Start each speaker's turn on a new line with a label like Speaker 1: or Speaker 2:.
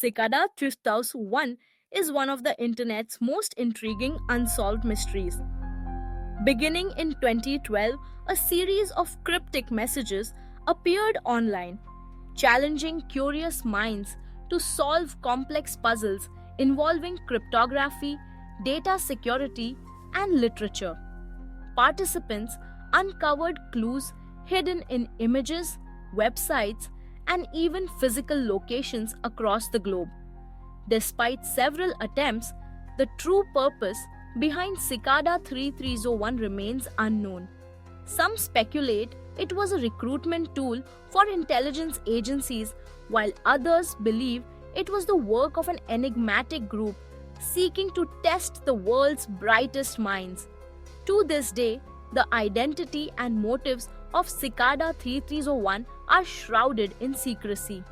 Speaker 1: Cicada 3001 is one of the internet's most intriguing unsolved mysteries. Beginning in 2012, a series of cryptic messages appeared online, challenging curious minds to solve complex puzzles involving cryptography, data security, and literature. Participants uncovered clues hidden in images, websites, and even physical locations across the globe. Despite several attempts, the true purpose behind Cicada 3301 remains unknown. Some speculate it was a recruitment tool for intelligence agencies, while others believe it was the work of an enigmatic group seeking to test the world's brightest minds. To this day, the identity and motives of Cicada 3301 are shrouded in secrecy.